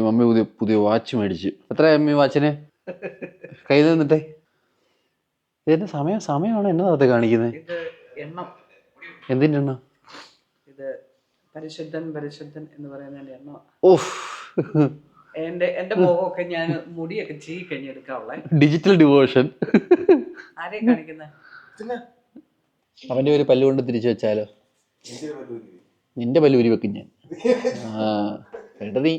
Mummy പുതിയ watch മേടിച്ചു. എത്ര മമ്മി വാച്ചിന് കയ്യിൽ നിന്നിട്ടേ? ഇതിന്റെ സമയമാണ് എന്നതാ കാണിക്കുന്നത്? എന്തിന്റെ എണ്ണം? ഇത് പരിശുദ്ധൻ എന്ന് പറയുന്നതിന്റെ എണ്ണം. ഓഹ്, എന്റെ മുഖമൊക്കെ ഞാൻ മുടിയൊക്കെ ചീ കഴിഞ്ഞെടുക്കാവുള്ള ഡിജിറ്റൽ ഡിവോഷൻ. ആരെയും കാണിക്കുന്നത്? അവന്റെ ഒരു പല്ലുകൊണ്ട് തിരിച്ചു വെച്ചാലോ? നിന്റെ പല്ലൂരി വെക്കും ഞാൻ. നീ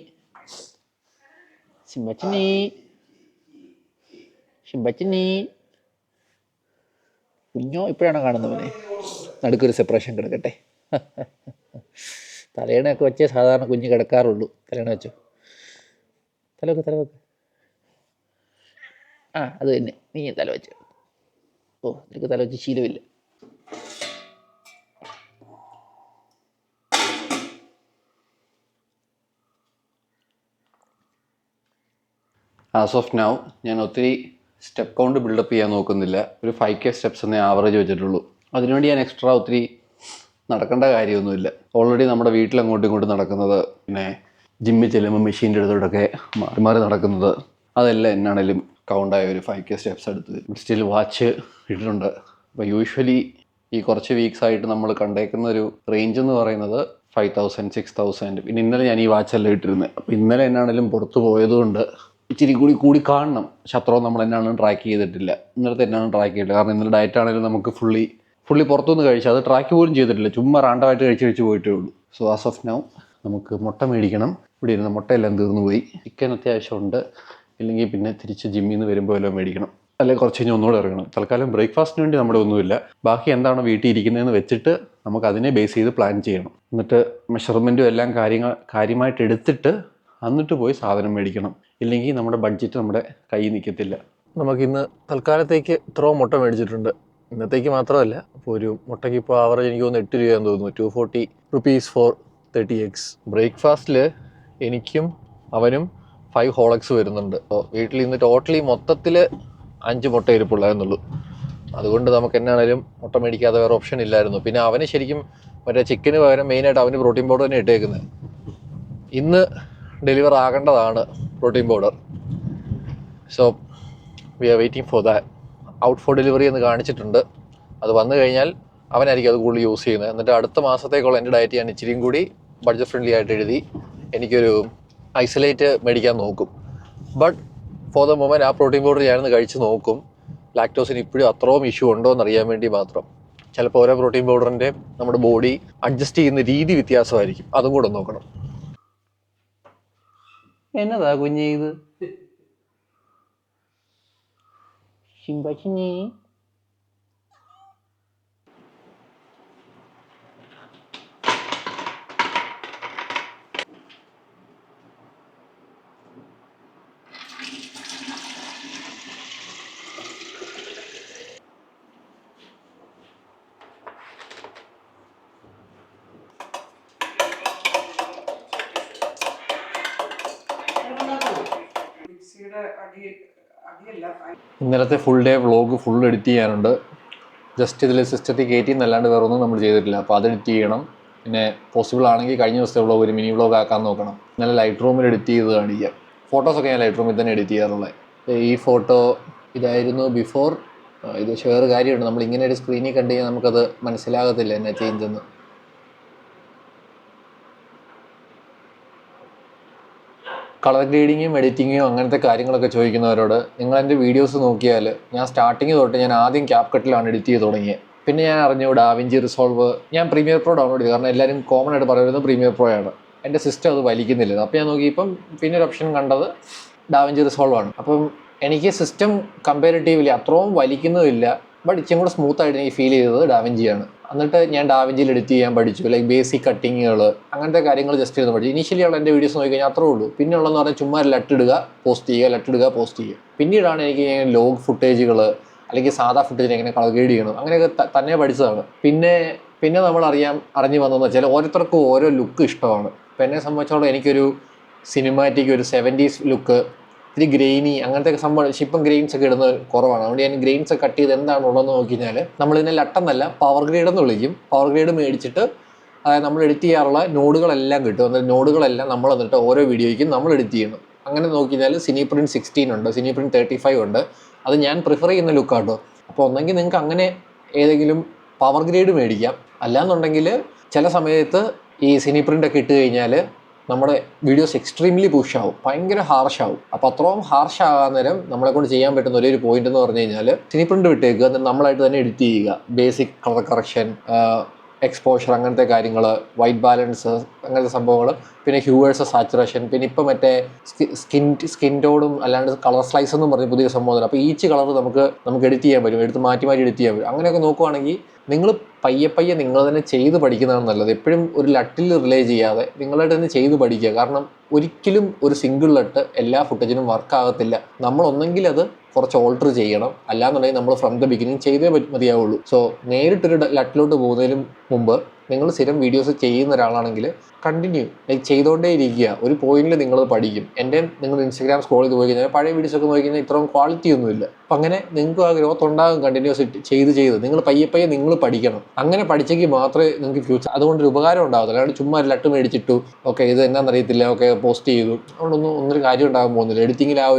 ശിമ്പച്ചിനി കുഞ്ഞോ ഇപ്പോഴാണോ കാണുന്നവനെ? നടുക്കൊരു സെപ്പറേഷൻ കിടക്കട്ടെ. തലയണയൊക്കെ വെച്ചേ സാധാരണ കുഞ്ഞ് കിടക്കാറുള്ളൂ. തലയണ വെച്ചോ, തലവെക്ക്. അത് തന്നെ, നീ തല വെച്ച്. ഓ, നിനക്ക് തല വെച്ച് ശീലമില്ല. ആസ് ഓഫ് നൗ ഞാൻ ഒത്തിരി സ്റ്റെപ്പ് കൗണ്ട് ബിൽഡപ്പ് ചെയ്യാൻ നോക്കുന്നില്ല. ഒരു 5K സ്റ്റെപ്സ് എന്നേ ആവറേജ് വെച്ചിട്ടുള്ളൂ. അതിനുവേണ്ടി ഞാൻ എക്സ്ട്രാ ഒത്തിരി നടക്കേണ്ട കാര്യമൊന്നുമില്ല. ഓൾറെഡി നമ്മുടെ വീട്ടിൽ അങ്ങോട്ടും ഇങ്ങോട്ടും നടക്കുന്നത്, പിന്നെ ജിമ്മിൽ ചെല്ലുമ്പോൾ മെഷീൻ്റെ അടുത്തോട്ടൊക്കെ മാറി മാറി നടക്കുന്നത്, അതെല്ലാം എന്നാണേലും കൗണ്ടായ ഒരു 5K സ്റ്റെപ്സ് എടുത്ത് സ്റ്റിൽ വാച്ച് ഇട്ടിട്ടുണ്ട്. അപ്പോൾ യൂഷ്വലി ഈ കുറച്ച് വീക്സ് ആയിട്ട് നമ്മൾ കണ്ടേക്കുന്ന ഒരു റേഞ്ച് എന്ന് പറയുന്നത് 5000, 6000. പിന്നെ ഇന്നലെ ഞാൻ ഈ വാച്ചെല്ലാം ഇട്ടിരുന്നത്. അപ്പോൾ ഇന്നലെ എന്നാണേലും പുറത്ത് പോയതുകൊണ്ട് ഇച്ചിരി കൂടി കാണണം. ശത്രുവും നമ്മൾ എന്നാണ് ട്രാക്ക് ചെയ്തിട്ടില്ല. ഇന്നലത്തെ എന്നാണ് ട്രാക്ക് ചെയ്തിട്ടില്ല. കാരണം ഇന്നലെ ഡയറ്റ് ആണെങ്കിലും നമുക്ക് ഫുള്ളി പുറത്തുനിന്ന് കഴിച്ചു. അത് ട്രാക്ക് പോലും ചെയ്തിട്ടില്ല. ചുമ്മാ റാണ്ടമായിട്ട് കഴിച്ച് പോയിട്ടേ ഉള്ളൂ. സോ ആസ് ഓഫ് നൗ നമുക്ക് മുട്ട മേടിക്കണം. ഇവിടെ ഇരുന്ന മുട്ടയെല്ലാം തീർന്നു പോയി. ചിക്കൻ അത്യാവശ്യമുണ്ട്. ഇല്ലെങ്കിൽ പിന്നെ തിരിച്ച് ജിമ്മിൽ നിന്ന് വരുമ്പോൾ എല്ലാം മേടിക്കണം. അല്ലെങ്കിൽ കുറച്ച് കഴിഞ്ഞ് ഒന്നുകൂടെ ഇറങ്ങണം. തൽക്കാലം ബ്രേക്ക്ഫാസ്റ്റിന് വേണ്ടി നമ്മുടെ ഒന്നുമില്ല. ബാക്കി എന്താണോ വീട്ടിൽ ഇരിക്കുന്നതെന്ന് വെച്ചിട്ട് നമുക്ക് അതിനെ ബേസ് ചെയ്ത് പ്ലാൻ ചെയ്യണം. എന്നിട്ട് മെഷർമെൻറ്റും എല്ലാം കാര്യമായിട്ട് എടുത്തിട്ട് എന്നിട്ട് പോയി സാധനം മേടിക്കണം. ഇല്ലെങ്കിൽ നമ്മുടെ ബഡ്ജറ്റ് നമ്മുടെ കയ്യിൽ നിൽക്കത്തില്ല. നമുക്കിന്ന് തൽക്കാലത്തേക്ക് ഇത്രയും മുട്ട മേടിച്ചിട്ടുണ്ട്. ഇന്നത്തേക്ക് മാത്രമല്ല. അപ്പോൾ ഒരു മുട്ടയ്ക്ക് ഇപ്പോൾ ആവറേജ് എനിക്ക് തോന്നുന്നു 8 രൂപയാണെന്ന് തോന്നുന്നു. 240 rupees for 30 eggs. ബ്രേക്ക്ഫാസ്റ്റിൽ എനിക്കും അവനും 5 whole eggs വരുന്നുണ്ട്. അപ്പോൾ വീട്ടിൽ ഇന്ന് ടോട്ടലി മൊത്തത്തിൽ 5 മുട്ട ഇരിപ്പുള്ളായിരുന്നുള്ളൂ. അതുകൊണ്ട് നമുക്ക് എന്നാണേലും മുട്ട മേടിക്കാതെ വേറെ ഓപ്ഷൻ ഇല്ലായിരുന്നു. പിന്നെ അവന് ശരിക്കും മറ്റേ ചിക്കന് പകരം മെയിനായിട്ട് അവന് പ്രോട്ടീൻ പൗഡർ തന്നെ ഇട്ടേക്കുന്നത്. ഇന്ന് ഡെലിവർ ആകേണ്ടതാണ് protein powder. So we are waiting for that. Out for delivery എന്ന് കാണിച്ചിട്ടുണ്ട്. അത് വന്നു കഴിഞ്ഞാൽ അവനായിരിക്കും അത് കൂടുതൽ യൂസ് ചെയ്യുന്നത്. എന്നിട്ട് അടുത്ത മാസത്തേക്കുള്ള എൻ്റെ ഡയറ്റ് ഞാൻ ഇച്ചിരിയും കൂടി ബഡ്ജറ്റ് ഫ്രണ്ട്ലി ആയിട്ട് എഴുതി എനിക്കൊരു ഐസൊലേറ്റ് മേടിക്കാൻ നോക്കും. ബട്ട് ഫോർ ദ മൊമെൻറ്റ് ആ പ്രോട്ടീൻ പൗഡർ ഞാനൊന്ന് കഴിച്ച് നോക്കും. ലാക്ടോസിന് ഇപ്പോഴും അത്രയും ഇഷ്യൂ ഉണ്ടോ എന്ന് അറിയാൻ വേണ്ടി മാത്രം. ചിലപ്പോൾ ഓരോ പ്രോട്ടീൻ പൗഡറിൻ്റെ നമ്മുടെ ബോഡി അഡ്ജസ്റ്റ് ചെയ്യുന്ന രീതി വ്യത്യാസമായിരിക്കും. അതും കൂടെ നോക്കണം. എന്നതാ കുഞ്ഞേ ഇത്? ശിമ്പച്ചിനി ഇന്നലത്തെ full day vlog full edit ചെയ്യാനുണ്ട്. ജസ്റ്റ് ഇതിൽ സിസ്റ്റത്തിൽ കയറ്റി എന്നല്ലാണ്ട് വേറെ ഒന്നും നമ്മൾ ചെയ്തിട്ടില്ല. അപ്പോൾ അത് എഡിറ്റ് ചെയ്യണം. പിന്നെ പോസിബിൾ ആണെങ്കിൽ കഴിഞ്ഞ ദിവസത്തെ വ്ളോഗ് ഒരു മിനി വ്ളോഗ് ആക്കാൻ നോക്കണം. ഇന്നലെ ലൈറ്റ് റൂമിൽ എഡിറ്റ് ചെയ്ത് കാണിക്കാം. ഫോട്ടോസൊക്കെ ഞാൻ ലൈറ്റ് റൂമിൽ തന്നെ എഡിറ്റ് ചെയ്യാറുള്ളത്. ഈ ഫോട്ടോ ഇതായിരുന്നു ബിഫോർ. ഇത് വേറെ കാര്യമുണ്ട്. നമ്മളിങ്ങനെ ഒരു സ്ക്രീനിൽ കണ്ടു കഴിഞ്ഞാൽ നമുക്കത് മനസ്സിലാകത്തില്ല എന്നാ ചേഞ്ച് എന്ന്. കളർ ഗ്രേഡിങ്ങും എഡിറ്റിങ്ങും അങ്ങനത്തെ കാര്യങ്ങളൊക്കെ ചോദിക്കുന്നവരോട് നിങ്ങൾ എൻ്റെ വീഡിയോസ് നോക്കിയാൽ ഞാൻ സ്റ്റാർട്ടിങ് തൊട്ട് ഞാൻ ആദ്യം ക്യാപ്കട്ടിലാണ് എഡിറ്റ് ചെയ്ത് തുടങ്ങിയത്. പിന്നെ ഞാൻ അറിഞ്ഞു ഡാവിഞ്ചി റിസോൾവ്. ഞാൻ പ്രീമിയർ പ്രോ ഡൗൺലോഡ് ചെയ്തു. കാരണം എല്ലാവരും കോമൺ ആയിട്ട് പറയുന്നത് പ്രീമിയർ പ്രോ ആണ്. എൻ്റെ സിസ്റ്റം അത് വലിക്കുന്നില്ല. അപ്പോൾ ഞാൻ നോക്കിയപ്പം പിന്നെ ഒരു ഓപ്ഷൻ കണ്ടത് ഡാവിഞ്ചി റിസോൾവ് ആണ്. അപ്പം എനിക്ക് സിസ്റ്റം കമ്പാരിറ്റീവ്ലി അത്രയും വലിക്കുന്നതില്ല. ബട്ട് ഇച്ചിരി കൂടെ സ്മൂത്തായിട്ട് എനിക്ക് ഫീൽ ചെയ്തത് ഡാവിഞ്ചിയാണ്. എന്നിട്ട് ഞാൻ ഡാവിഞ്ചിയിൽ എഡിറ്റ് ചെയ്യാൻ പഠിച്ചു. ലൈക്ക് ബേസിക് കട്ടിങ്ങുകൾ അങ്ങനത്തെ കാര്യങ്ങൾ ജസ്റ്റ് ചെയ്ത് പഠിച്ചു. ഇനീഷ്യലി ഉള്ള എൻ്റെ വീഡിയോസ് നോക്കി കഴിഞ്ഞാൽ അത്രേ ഉള്ളൂ. പിന്നെ ഉള്ളതെന്ന് പറഞ്ഞാൽ ചുമ്മാ ലട്ടിടുക പോസ്റ്റ് ചെയ്യുക. പിന്നീടാണ് എനിക്ക് ലോഗ് ഫുട്ടേജുകൾ അല്ലെങ്കിൽ സാധാ ഫുട്ടേജിൽ എങ്ങനെ കളർ ഗ്രേഡ് ചെയ്യണം അങ്ങനെയൊക്കെ തന്നെ പഠിച്ചതാണ്. പിന്നെ നമ്മൾ അറിഞ്ഞു വന്നതെന്ന് വെച്ചാൽ ഓരോരുത്തർക്കും ഓരോ ലുക്ക് ഇഷ്ടമാണ്. ഇപ്പം എന്നെ സംബന്ധിച്ചോളം എനിക്കൊരു സിനിമാറ്റിക് ഒരു 70s ലുക്ക്, ഇത്തിരി ഗ്രെയിനി അങ്ങനത്തെ സംഭവം. ഇപ്പം ഗ്രെയിൻസ് ഒക്കെ ഇടുന്നത് കുറവാണ്. അതുകൊണ്ട് ഞാൻ ഗ്രെയിൻസ് കട്ട് ചെയ്ത് എന്താണുള്ളതെന്ന് നോക്കി കഴിഞ്ഞാൽ നമ്മളിതിനെ ലട്ടെന്നല്ല പവർ ഗ്രേഡ് എന്ന് വിളിക്കും. പവർ ഗ്രേഡ് മേടിച്ചിട്ട് അതായത് നമ്മൾ എഡിറ്റ് ചെയ്യാറുള്ള നോഡുകളെല്ലാം കിട്ടും. അതായത് നോഡുകളെല്ലാം നമ്മൾ എന്നിട്ട് ഓരോ വീഡിയോയ്ക്കും നമ്മൾ എഡിറ്റ് ചെയ്യണം. അങ്ങനെ നോക്കി കഴിഞ്ഞാൽ സിനി പ്രിൻറ്റ് 16 ഉണ്ട്, സിനി പ്രിൻറ്റ് 35 ഉണ്ട്. അത് ഞാൻ പ്രിഫർ ചെയ്യുന്ന ലുക്കാട്ടോ. അപ്പോൾ ഒന്നെങ്കിൽ നിങ്ങൾക്ക് അങ്ങനെ ഏതെങ്കിലും പവർ ഗ്രേഡ് മേടിക്കാം. അല്ലാന്നുണ്ടെങ്കിൽ ചില സമയത്ത് ഈ സിനി പ്രിൻ്റ് ഒക്കെ ഇട്ട് കഴിഞ്ഞാൽ നമ്മുടെ വീഡിയോസ് എക്സ്ട്രീംലി പുഷാവും, ഭയങ്കര ഹാർഷാവും. അപ്പോൾ അത്രയും ഹാർഷ് ആകാൻ നേരം നമ്മളെ കൊണ്ട് ചെയ്യാൻ പറ്റുന്ന ഒരു പോയിന്റ് എന്ന് പറഞ്ഞു കഴിഞ്ഞാൽ സിനി പ്രിൻ്റ് വിട്ടേക്കുക, എന്നിട്ട് നമ്മളായിട്ട് തന്നെ എഡിറ്റ് ചെയ്യുക. ബേസിക് കളർ കറക്ഷൻ, എക്സ്പോഷർ, അങ്ങനത്തെ കാര്യങ്ങൾ, വൈറ്റ് ബാലൻസ്, അങ്ങനത്തെ സംഭവങ്ങൾ, പിന്നെ ഹ്യൂവേഴ്സ്, സാച്ചുറേഷൻ, പിന്നെ ഇപ്പം മറ്റേ സ്കിൻ ടോണും അല്ലാണ്ട് കളർ സ്ലൈസ് എന്നും പറഞ്ഞ് പുതിയ സംഭവം. അപ്പോൾ ഈച്ച് കളർ നമുക്ക് എഡിറ്റ് ചെയ്യാൻ പറ്റും, എടുത്ത് മാറ്റി എഡിറ്റ് ചെയ്യാൻ പറ്റും. അങ്ങനെയൊക്കെ നോക്കുവാണെങ്കിൽ നിങ്ങൾ പയ്യെ നിങ്ങൾ തന്നെ ചെയ്ത് പഠിക്കുന്നതാണ് നല്ലത്. എപ്പോഴും ഒരു ലട്ടിൽ റിലേ ചെയ്യാതെ നിങ്ങളായിട്ട് തന്നെ ചെയ്ത് പഠിക്കുക. കാരണം ഒരിക്കലും ഒരു സിംഗിൾ ലട്ട് എല്ലാ ഫുട്ടേജിനും വർക്കാകത്തില്ല. നമ്മളൊന്നെങ്കിൽ അത് കുറച്ച് ഓൾട്ടർ ചെയ്യണം, അല്ലാന്നുണ്ടെങ്കിൽ നമ്മൾ ഫ്രം ദ ബിഗിനിങ് ചെയ്തേ മതിയാവുള്ളൂ. സോ നേരിട്ടൊരു ലട്ടിലോട്ട് പോകുന്നതിന് മുമ്പ് നിങ്ങൾ സ്ഥിരം വീഡിയോസ് ചെയ്യുന്ന ഒരാളാണെങ്കിൽ കണ്ടിന്യൂ ചെയ്തുകൊണ്ടേ ഇരിക്കുക. ഒരു പോയിന്റിൽ നിങ്ങളത് പഠിക്കും. നിങ്ങൾ ഇൻസ്റ്റാഗ്രാം സ്ക്രോൾ ചെയ്ത് പോയി കഴിഞ്ഞാൽ പഴയ വീഡിയോസ് ഒക്കെ നോക്കി കഴിഞ്ഞാൽ ഇത്രയും ക്വാളിറ്റി ഒന്നുമില്ല. അപ്പം അങ്ങനെ നിങ്ങൾക്ക് ആ ഗ്രോത്ത് ഉണ്ടാകും. കണ്ടിന്യൂസ് ചെയ്ത് നിങ്ങൾ പയ്യെ നിങ്ങൾ പഠിക്കണം. അങ്ങനെ പഠിച്ചെങ്കിൽ മാത്രമേ നിങ്ങൾക്ക് ഫ്യൂച്ചർ അതുകൊണ്ടൊരു ഉപകാരം ഉണ്ടാകത്തുള്ളൂ. അല്ലാണ്ട് ചുമ്മാ ഒരു ലട്ട് മേടിച്ചിട്ടു ഓക്കെ ഇത് എന്നാന്നറിയത്തില്ല, ഓക്കെ പോസ്റ്റ് ചെയ്തു, അതുകൊണ്ടൊന്നും കാര്യം ഉണ്ടാകാൻ പോകുന്നില്ല. എഡിറ്റിങ്ങിൽ ആ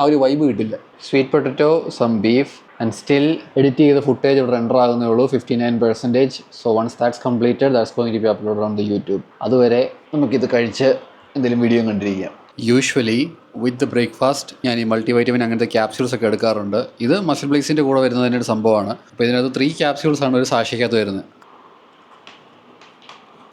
ഒരു വൈബ് കിട്ടില്ല. Sweet potato, some beef and still edit ചെയ്ത ഫുട്ടേജ് ഇവിടെ റെൻഡർ ആകുന്നേ ഉള്ളൂ 59%. So once that's completed that's going to be upload on the YouTube. അതുവരെ നമുക്കിത് കഴിച്ച് എന്തെങ്കിലും വീഡിയോ കണ്ടിരിക്കാം. യൂഷ്വലി വിത്ത് ദ ബ്രേക്ക്ഫാസ്റ്റ് ഞാൻ ഈ മൾട്ടി വൈറ്റമിൻ അങ്ങനത്തെ ക്യാപ്സ്യൂൾസ് ഒക്കെ എടുക്കാറുണ്ട്. ഇത് മസിൽ ബ്ലേസിൻ്റെ കൂടെ വരുന്നതിൻ്റെ ഒരു സംഭവമാണ്. അപ്പോൾ ഇതിനകത്ത് 3 ക്യാപ്സ്യൂൾസാണ് ഒരു സാഷയ്ക്കകത്ത് വരുന്നത്.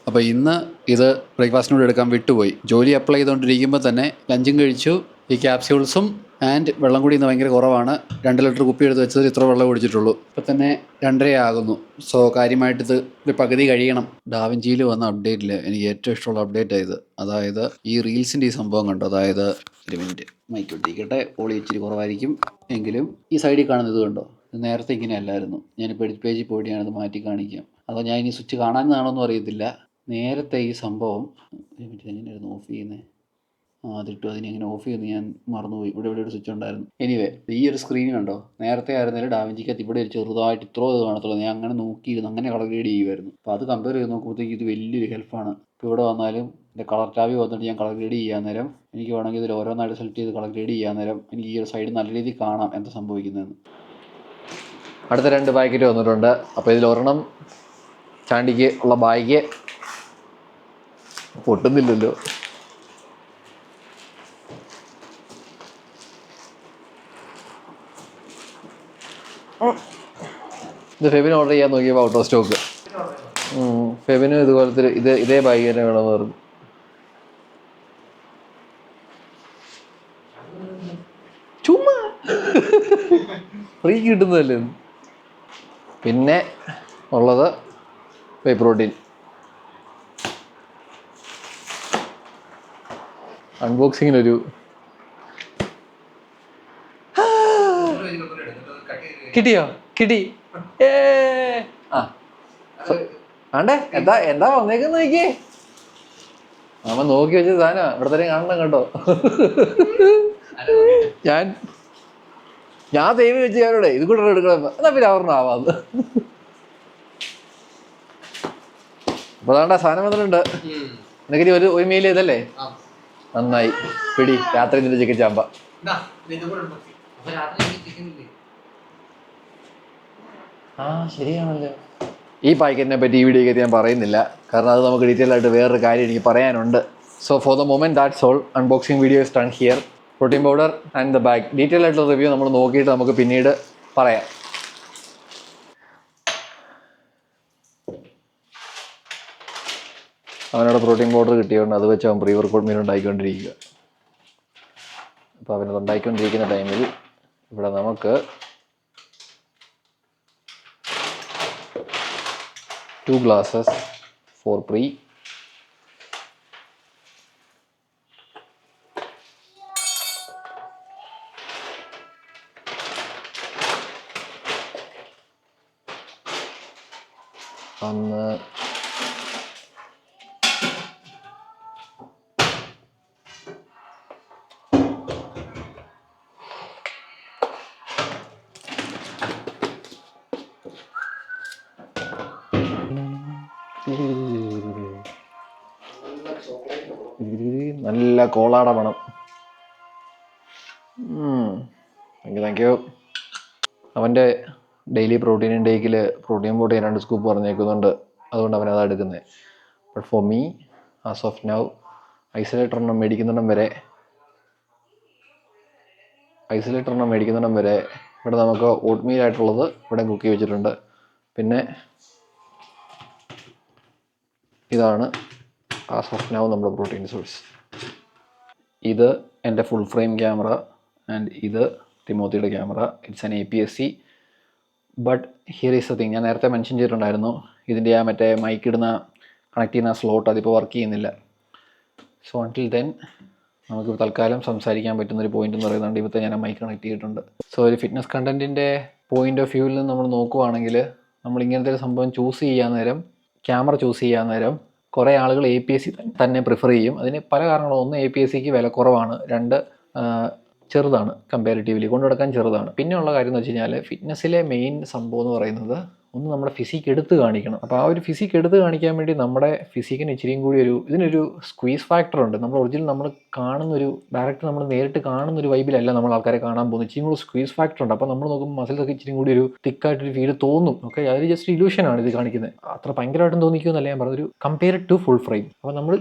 അപ്പോൾ ഇന്ന് ഇത് ബ്രേക്ക്ഫാസ്റ്റിനോട് എടുക്കാൻ വിട്ടുപോയി. ജോലി അപ്ലൈ ചെയ്തുകൊണ്ടിരിക്കുമ്പോൾ തന്നെ ലഞ്ചും കഴിച്ചു. ഈ ക്യാപ്സ്യൂൾസും ആൻഡ് വെള്ളം കൂടി ഇന്ന് ഭയങ്കര കുറവാണ്. 2 ലിറ്റർ കുപ്പി എടുത്ത് വെച്ചത് ഇത്ര വെള്ളം കുടിച്ചിട്ടുള്ളൂ. ഇപ്പം തന്നെ 2:30 ആകുന്നു. സോ കാര്യമായിട്ടിത് ഒരു പകുതി കഴിയണം. ഡാവിഞ്ചിയിൽ വന്ന അപ്ഡേറ്റിൽ എനിക്ക് ഏറ്റവും ഇഷ്ടമുള്ള അപ്ഡേറ്റ് ആയത്, അതായത് ഈ റീൽസിൻ്റെ ഈ സംഭവം കണ്ടു. അതായത് ഒരു മിനിറ്റ് മൈക്ക് ഒട്ടിക്കട്ടെ, ഓളി ഇച്ചിരി കുറവായിരിക്കും എങ്കിലും ഈ സൈഡിൽ കാണുന്നത് ഇത് കണ്ടോ. ഇത് നേരത്തെ ഇങ്ങനെ അല്ലായിരുന്നു. ഞാനിപ്പോൾ എഡിറ്റ് പേജിൽ പോയിട്ട് ഞാനത് മാറ്റി കാണിക്കാം. അതോ ഞാൻ ഇനി സ്വിച്ച് കാണാനാണോന്നും അറിയത്തില്ല. നേരത്തെ ഈ സംഭവം ഒരു മിനിറ്റ് എങ്ങനെയായിരുന്നു ഓഫ് ചെയ്യുന്നത്? അതിട്ടു. അതിനെങ്ങനെ ഓഫ് ചെയ്യുന്നത് ഞാൻ മറന്നുപോയി. ഇവിടെ ഒരു സ്വിച്ച് ഉണ്ടായിരുന്നു. എനിവേ ഈ ഒരു സ്ക്രീൻ കണ്ടോ, നേരത്തെ ആയിരുന്നാലും ഡാവിഞ്ചിക്കകത്ത് ഇവിടെ ഒരു ചെറുതായിട്ട് ഇത്ര ഇത് കാണത്തുള്ളൂ. ഞാൻ അങ്ങനെ നോക്കിയിരുന്നു, അങ്ങനെ കളർ ഗ്രേഡ് ചെയ്യുമായിരുന്നു. അപ്പോൾ അത് കമ്പയർ ചെയ്ത് നോക്കുമ്പോഴത്തേക്ക് ഇത് വലിയൊരു ഹെൽപ്പാണ്. ഇപ്പോൾ ഇവിടെ വന്നാലും എൻ്റെ കളർ ടാബിൽ വന്നിട്ട് ഞാൻ കളർ ഗ്രേഡ് ചെയ്യാൻ നേരം എനിക്ക് വേണമെങ്കിൽ ഇതിൽ ഓരോന്നായിട്ട് സെലക്ട് ചെയ്ത് കളർ ഗ്രേഡ് ചെയ്യാൻ നേരം എനിക്ക് ഈ ഒരു സൈഡ് നല്ല രീതിയിൽ കാണാം എന്താ സംഭവിക്കുന്നതെന്ന്. അടുത്ത 2 പാക്കറ്റ് വന്നിട്ടുണ്ട്. അപ്പോൾ ഇതിൽ ഒരെണ്ണം ചാണ്ടിക്ക് ഉള്ള ബാഗ് പൊട്ടുന്നില്ലല്ലോ. ഇത് ഫെബിന് ഓർഡർ ചെയ്യാൻ നോക്കിയപ്പോൾ ഔട്ട് ഓഫ് സ്റ്റോക്ക്. ഫെബിന് ഇതുപോലത്തെ ഇതേ ബാഗ് തന്നെ വേണമെന്ന് പറഞ്ഞു. ചുമ്മാ ഫ്രീ കിട്ടുന്നതല്ലേ. പിന്നെ ഉള്ളത് വേ പ്രോട്ടീൻ. അൺബോക്സിങ്ങിനൊരു കിട്ടി ആണ്ടേ എന്താ വന്നേക്കെന്ന് നോക്കിയേ. നമ്മ നോക്കി വെച്ച സാധന ഇവിടെ തന്നെ കാണണം കേട്ടോ. ഞാൻ ദൈവം വെച്ച് ഞാനോടെ ഇത് കൂടെ എടുക്കണം എന്നാ പിന്നെ അവരുടെ ആവാന്ന്. അപ്പൊ അതാണ്ടാ സാധനം വന്നിട്ടുണ്ട്. നിനക്ക് ഒരു മീൽ ചെയ്തല്ലേ, നന്നായി. പിടി രാത്രി നിന്റെ ചിക്കൻ ചാമ്പ. ശരിയാണല്ലോ. ഈ പാക്കറ്റിനെ പറ്റി ഈ വീഡിയോയ്ക്ക് ഞാൻ പറയുന്നില്ല, കാരണം അത് നമുക്ക് ഡീറ്റെയിൽ ആയിട്ട് വേറൊരു കാര്യം എനിക്ക് പറയാനുണ്ട്. So for the moment that's all. Unboxing video is done here. Protein powder and the bag. Detail ആയിട്ടുള്ള റിവ്യൂ നമ്മൾ നോക്കിയിട്ട് നമുക്ക് പിന്നീട് പറയാം. അവനോട് പ്രോട്ടീൻ പൗഡർ കിട്ടിയതുകൊണ്ട് അത് വെച്ച് അവൻ പ്രീ വർക്കൗട്ട് മീൽ ഉണ്ടാക്കിക്കൊണ്ടിരിക്കുക. അപ്പോൾ അവനത് ഉണ്ടാക്കിക്കൊണ്ടിരിക്കുന്ന ടൈമിൽ ഇവിടെ നമുക്ക് 2 glasses for pre. ഒന്ന് നല്ല കോളാട മണം. Thank you. അവൻ്റെ ഡെയിലി പ്രോട്ടീൻ ഇൻടേക്കിൽ പ്രോട്ടീൻ 2 സ്കൂപ്പ് പറഞ്ഞേക്കുന്നുണ്ട്, അതുകൊണ്ട് അവനതാണ് എടുക്കുന്നത്. But for me as of now isolator എണ്ണം മേടിക്കുന്നിടം വരെ ഇവിടെ നമുക്ക് ഓട്ട് മീൽ ആയിട്ടുള്ളത് ഇവിടെ കുക്ക് ചെയ്ത് വെച്ചിട്ടുണ്ട്. പിന്നെ ഇതാണ് ആസ് ഓഫ് നൗ നമ്മുടെ പ്രോട്ടീൻ സോഴ്സ്. ഇത് എൻ്റെ ഫുൾ ഫ്രെയിം ക്യാമറ ആൻഡ് ഇത് ടിമോത്തിയുടെ camera. It's an APS-C. But here is the thing, ഞാൻ നേരത്തെ മെൻഷൻ ചെയ്തിട്ടുണ്ടായിരുന്നു ഇതിൻ്റെ ആ മറ്റേ മൈക്ക് ഇടുന്ന കണക്ട് ചെയ്യുന്ന സ്ലോട്ട് അതിപ്പോൾ വർക്ക് ചെയ്യുന്നില്ല. സോ അൺടിൽ ദെൻ നമുക്ക് തൽക്കാലം സംസാരിക്കാൻ പറ്റുന്നൊരു പോയിന്റ് എന്ന് പറയുന്നുണ്ട് ഇവിടുത്തെ ഞാൻ മൈക്ക് കണക്ട് ചെയ്തിട്ടുണ്ട്. സോ ഒരു ഫിറ്റ്നസ് കണ്ടൻറ്റിൻ്റെ പോയിന്റ് ഓഫ് വ്യൂവിൽ നിന്ന് നമ്മൾ നോക്കുവാണെങ്കിൽ നമ്മൾ ഇങ്ങനത്തെ ഒരു സംഭവം ക്യാമറ ചൂസ് ചെയ്യാൻ നേരം കുറേ ആളുകൾ APS-C തന്നെ പ്രിഫർ ചെയ്യും. അതിന് പല കാരണങ്ങളും. ഒന്ന്, APS-Cക്ക് വില കുറവാണ്. 2, ചെറുതാണ്, കമ്പാരിറ്റീവ്ലി കൊണ്ടു നടക്കാൻ ചെറുതാണ്. പിന്നെയുള്ള കാര്യം എന്ന് വെച്ച് കഴിഞ്ഞാൽ ഫിറ്റ്നസ്സിലെ മെയിൻ സംഭവം എന്ന് പറയുന്നത് ഒന്ന് നമ്മുടെ ഫിസിക്ക് എടുത്ത് കാണിക്കണം. അപ്പോൾ ആ ഒരു ഫിസിക്ക് എടുത്ത് കാണിക്കാൻ വേണ്ടി നമ്മുടെ ഫിസിക്കിന് ഇച്ചിരിയും കൂടി ഇതിനൊരു സ്ക്വീസ് ഫാക്ടർ ഉണ്ട്. നമ്മൾ ഒറിജിനൽ നമ്മൾ നമ്മൾ നേരിട്ട് കാണുന്ന ഒരു വൈബിലല്ല നമ്മൾ ആൾക്കാരെ കാണാൻ പോകുന്നത്. ഇച്ചിരി കൂടി സ്ക്വീസ് ഫാക്ടർ ഉണ്ട്. അപ്പോൾ നമ്മൾ നോക്കുമ്പോൾ മസിൽസൊക്കെ ഇച്ചിരി കൂടി ഒരു തിക്കായിട്ടൊരു ഫീൽ തോന്നും. ഓക്കെ, അതൊരു ജസ്റ്റ് ഇല്യൂഷനാണ് ഇത് കാണിക്കുന്നത്. അത്ര ഭയങ്കരമായിട്ടും തോന്നിക്കുമെന്നല്ല ഞാൻ പറഞ്ഞൊരു കമ്പയർഡ് ടു ഫുൾ ഫ്രെയിം. അപ്പോൾ നമ്മൾ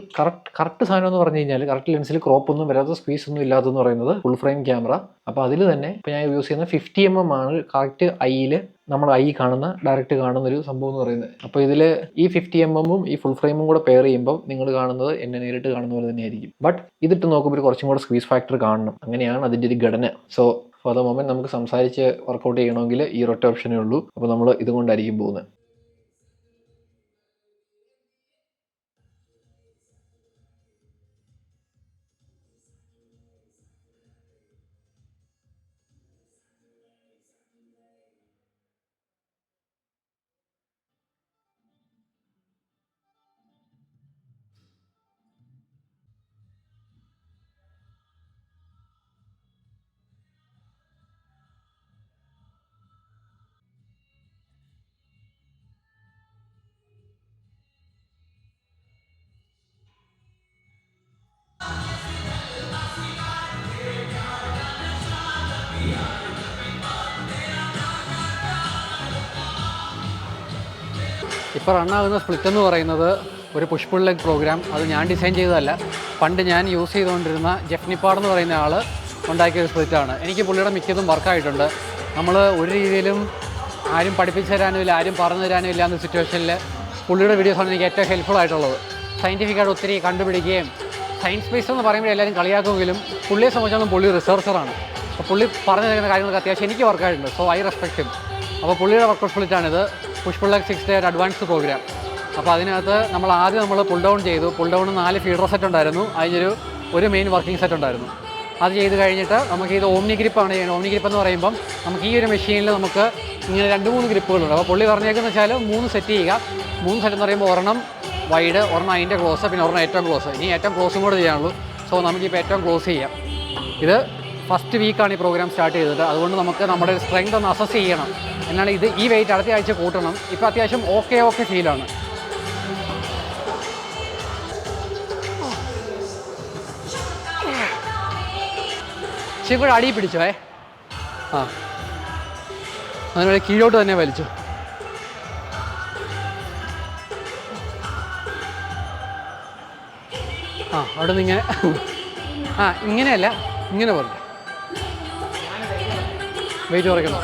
കറക്റ്റ് സാധനം എന്ന് പറഞ്ഞു കഴിഞ്ഞാൽ കറക്റ്റ് ലെൻസിൽ ക്രോപ്പ് ഒന്നും വരാത്ത സ്ക്വീസ് ഒന്നും ഇല്ലാത്തതെന്ന് പറയുന്നത് ഫുൾ ഫ്രെയിം ക്യാമറ. അപ്പോൾ അതിൽ തന്നെ ഇപ്പോൾ ഞാൻ യൂസ് ചെയ്യുന്ന 50mm ആണ് കറക്റ്റ് ഐയിൽ നമ്മൾ കാണുന്ന ഡയറക്റ്റ് കാണുന്നൊരു സംഭവം എന്ന് പറയുന്നത്. അപ്പോൾ ഇതിൽ ഈ 50mm ഈ ഫുൾ ഫ്രെയിമും കൂടെ പെയർ ചെയ്യുമ്പോൾ നിങ്ങൾ കാണുന്നത് എന്നെ നേരിട്ട് കാണുന്ന പോലെ തന്നെയായിരിക്കും. ബട്ട് ഇതിട്ട് നോക്കുമ്പോൾ കുറച്ചും കൂടെ സ്ക്വീസ് ഫാക്ടർ കാണണം. അങ്ങനെയാണ് അതിൻ്റെ ഒരു ഘടന. സോ ഫോർ ദ മൊമെന്റ് നമുക്ക് സംസാരിച്ച് വർക്കൗട്ട് ചെയ്യണമെങ്കിൽ ഈ ഒരൊറ്റ ഓപ്ഷനേ ഉള്ളൂ. അപ്പോൾ നമ്മൾ ഇതുകൊണ്ടായിരിക്കും പോകുന്നത്. ഇപ്പോൾ റണ്ണാകുന്ന സ്പ്ലിറ്റ് എന്ന് പറയുന്നത് ഒരു പുഷ് പുൾ ലെഗ് പ്രോഗ്രാം. അത് ഞാൻ ഡിസൈൻ ചെയ്തതല്ല, പണ്ട് ഞാൻ യൂസ് ചെയ്തുകൊണ്ടിരുന്ന ജെഫ് നിപ്പാഡ് എന്ന് പറയുന്ന ആൾ ഉണ്ടാക്കിയ ഒരു സ്പ്ലിറ്റാണ്. എനിക്ക് പുള്ളിയുടെ മിക്കതും വർക്കായിട്ടുണ്ട്. നമ്മൾ ഒരു രീതിയിലും ആരും പഠിപ്പിച്ചു തരാനും ഇല്ല, ആരും പറഞ്ഞു തരാനും ഇല്ല എന്ന സിറ്റുവേഷനിൽ പുള്ളിയുടെ വീഡിയോസാണ് എനിക്ക് ഏറ്റവും ഹെൽപ്ഫുൾ ആയിട്ടുള്ളത്. സയൻറ്റിഫിക്കായിട്ട് ഒത്തിരി കണ്ടുപിടിക്കുകയും സയൻസ് ബേസ് എന്ന് പറയുമ്പോൾ എല്ലാവരും കളിയാക്കുമെങ്കിലും പുള്ളിയെ സംബന്ധിച്ചാലും പുള്ളി റിസർച്ചറാണ്. അപ്പോൾ പുള്ളി പറഞ്ഞു തരുന്ന കാര്യങ്ങളൊക്കെ അത്യാവശ്യം എനിക്ക് വർക്കായിട്ടുണ്ട്. So I respect him. അപ്പോൾ പുള്ളിയുടെ വർക്കൗട്ട് സ്പ്ലിറ്റാണിത്, push pull leg 6 day advanced programme. അപ്പോൾ അതിനകത്ത് നമ്മൾ പുൾ ഡൗൺ ചെയ്തു. പുൾ ഡൗൺ 4 ഫീഡർ സെറ്റ് ഉണ്ടായിരുന്നു, അതിനൊരു മെയിൻ വർക്കിംഗ് സെറ്റ് ഉണ്ടായിരുന്നു. അത് ചെയ്ത് കഴിഞ്ഞിട്ട് നമുക്ക് ഇത് ഓംനി ഗ്രിപ്പാണ് ചെയ്യുന്നത്. ഓംനി ഗ്രിപ്പ് എന്ന് പറയുമ്പം നമുക്ക് ഈ ഒരു മെഷീനിൽ നമുക്ക് ഇങ്ങനെ 2-3 ഗ്രിപ്പുകളുണ്ട്. അപ്പോൾ പുള്ളി പറഞ്ഞേക്കെന്ന് വെച്ചാൽ 3 സെറ്റ് ചെയ്യുക. 3 സെറ്റ് എന്ന് പറയുമ്പോൾ ഒരെണ്ണം വൈഡ്, ഒരെണ്ണം അതിൻ്റെ ക്ലോസ്, പിന്നെ ഒരെണ്ണം ഏറ്റവും ക്ലോസ്. ഇനി ഏറ്റവും ക്ലോസും കൂടെ ചെയ്യാനുള്ളൂ. സോ നമുക്കിപ്പോൾ ഏറ്റവും ക്ലോസ് ചെയ്യാം. ഇത് ഫസ്റ്റ് വീക്കാണ് ഈ പ്രോഗ്രാം സ്റ്റാർട്ട് ചെയ്തത്. അതുകൊണ്ട് നമുക്ക് നമ്മുടെ സ്ട്രെങ്ത് ഒന്ന് അസസ് ചെയ്യണം. എന്നാണ് ഈ വെയിറ്റ് അടുത്ത ആഴ്ച കൂട്ടണം. ഇപ്പോൾ അത്യാവശ്യം ഓക്കെ ഫീലാണ്. ശരി, കൂടെ അടിയിൽ പിടിച്ചോ. അതിനുവേണ്ടി കീഴോട്ട് തന്നെ വലിച്ചു. അവിടെ നിന്ന് ഇങ്ങനെ ഇങ്ങനെയല്ല, ഇങ്ങനെ പോലെ വെയിറ്റ് കുറയ്ക്കണം.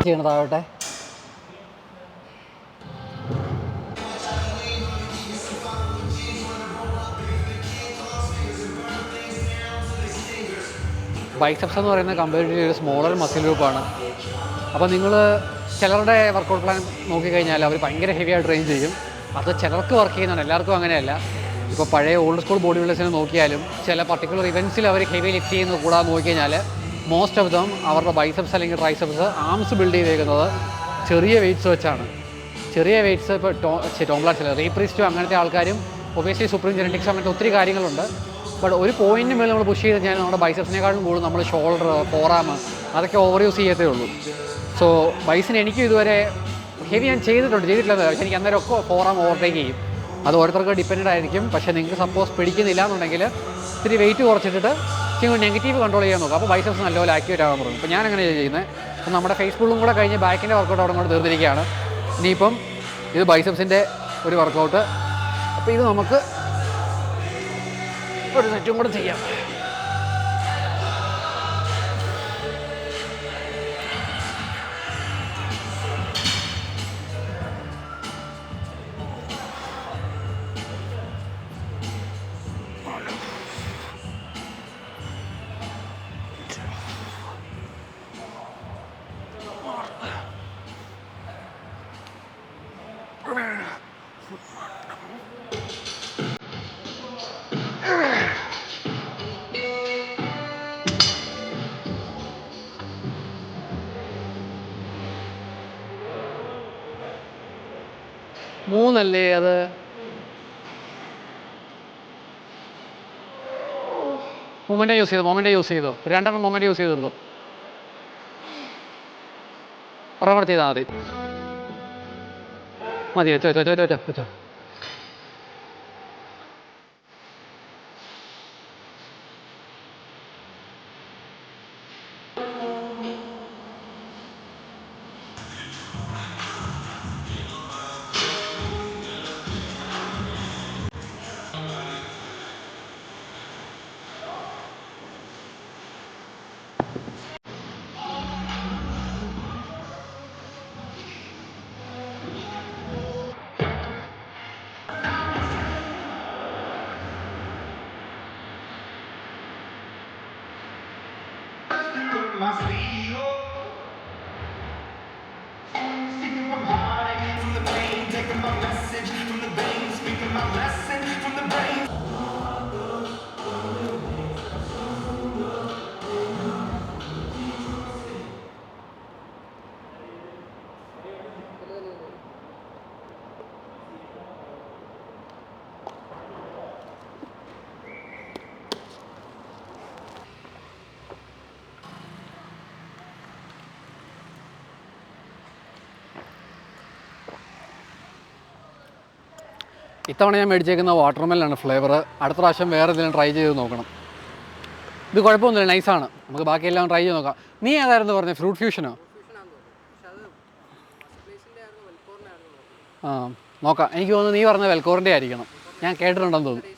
ചെയ്യണതാവട്ടെ. ബൈസെപ്സ് എന്ന് പറയുന്ന കമ്പാരിറ്റീവ്ലി ഒരു സ്മോളർ മസിൽ ഗ്രൂപ്പാണ്. അപ്പോൾ നിങ്ങൾ ചിലരുടെ വർക്കൗട്ട് പ്ലാൻ നോക്കിക്കഴിഞ്ഞാൽ അവർ ഭയങ്കര ഹെവി ആയിട്ട് ട്രെയിൻ ചെയ്യും. അത് ചിലർക്ക് വർക്ക് ചെയ്യുന്നതാണ്, എല്ലാവർക്കും അങ്ങനെയല്ല. ഇപ്പോൾ പഴയ ഓൾഡ് സ്കൂൾ ബോഡി ബിൽഡേഴ്സിനെ നോക്കിയാലും ചില പർട്ടിക്കുലർ ഇവൻറ്റ്സിൽ അവർ ഹെവി ലിഫ്റ്റ് ചെയ്യുന്നത് കൂടാതെ നോക്കിക്കഴിഞ്ഞാൽ മോസ്റ്റ് ഓഫ് ദം അവരുടെ ബൈസെപ്സ് അല്ലെങ്കിൽ ട്രൈസെപ്സ് ആംസ് ബിൽഡ് ചെയ്തേക്കുന്നത് ചെറിയ വെയ്റ്റ്സ് വെച്ചാണ്. ചെറിയ വെയ്റ്റ്സ് ഇപ്പോൾ ടോംബ്ലാറ്റ്സില്ല, റീപ്രീസ്റ്റോ അങ്ങനത്തെ ആൾക്കാരും ഒബിയസ്ലി സുപ്രീം ജെനറ്റിക്സ് അങ്ങനത്തെ ഒത്തിരി കാര്യങ്ങളുണ്ട്. ബട്ട് ഒരു പോയിൻറ്റിന് മേലെ നമ്മൾ പുഷ് ചെയ്ത് ഞാൻ നമ്മുടെ ബൈസെപ്സിനെക്കാളും കൂടുതൽ നമ്മൾ ഷോൾഡർ, ഫോറാം അതൊക്കെ ഓവർ യൂസ് ചെയ്യത്തേ ഉള്ളൂ. സോ ബൈസിന് എനിക്കും ഇതുവരെ ഹെവി ഞാൻ ചെയ്തിട്ടില്ല, പക്ഷേ എനിക്ക് അന്നേരം ഒക്കെ ഫോറാം ഓവർടേക്ക് ചെയ്യും. അത് ഓരോരുത്തർക്ക് ഡിപ്പെൻഡ് ആയിരിക്കും. പക്ഷേ നിങ്ങൾക്ക് സപ്പോസ് പിടിക്കുന്നില്ല എന്നുണ്ടെങ്കിൽ ഇത്തിരി വെയിറ്റ് കുറച്ചിട്ട് നെഗറ്റീവ് കൺട്രോൾ ചെയ്യാൻ നോക്കുക. അപ്പോൾ ബൈസെപ്സ് നല്ലപോലെ ആക്ടിവേറ്റ് ആകാൻ തുടങ്ങും. ഇപ്പോൾ ഞാൻ അങ്ങനെയാണ് ചെയ്യുന്നത്. അപ്പോൾ നമ്മുടെ ഫേസ്ബുക്കും കൂടെ കഴിഞ്ഞ് ബാക്കിൻ്റെ വർക്കൗട്ട് അവിടെ കൂടെ തീർന്നിരിക്കുകയാണ്. ഇനിയിപ്പം ഇത് ബൈസെപ്സിൻ്റെ ഒരു വർക്കൗട്ട്. അപ്പോൾ ഇത് നമുക്ക് ഒരു സെറ്റും കൂടെ ചെയ്യാം. മൂന്നല്ലേ അത്? മൊമെൻ്റ് യൂസ് ചെയ്തോ 2 മൊമെൻ്റ് യൂസ് ചെയ്തിട്ടുണ്ടോ? റബ്ബർ ചെയ്താൽ മതി. വെച്ചോ. ഇത്തവണ ഞാൻ മേടിച്ചേക്കുന്ന വാട്ടർമെലാണ് ഫ്ലേവർ. അടുത്ത പ്രാവശ്യം വേറെ എന്തെങ്കിലും ട്രൈ ചെയ്ത് നോക്കണം. ഇത് കുഴപ്പമൊന്നുമില്ല, നൈസാണ്. നമുക്ക് ബാക്കിയെല്ലാം ട്രൈ ചെയ്ത് നോക്കാം. നീ ഏതായിരുന്നു പറഞ്ഞത്? ഫ്രൂട്ട് ഫ്യൂഷനോ? ആ നോക്കാം. എനിക്ക് തോന്നുന്നു നീ പറഞ്ഞ വെൽക്കോറിൻ്റെ ആയിരിക്കണം. ഞാൻ കേട്ടിട്ടുണ്ടെന്ന് തോന്നുന്നു.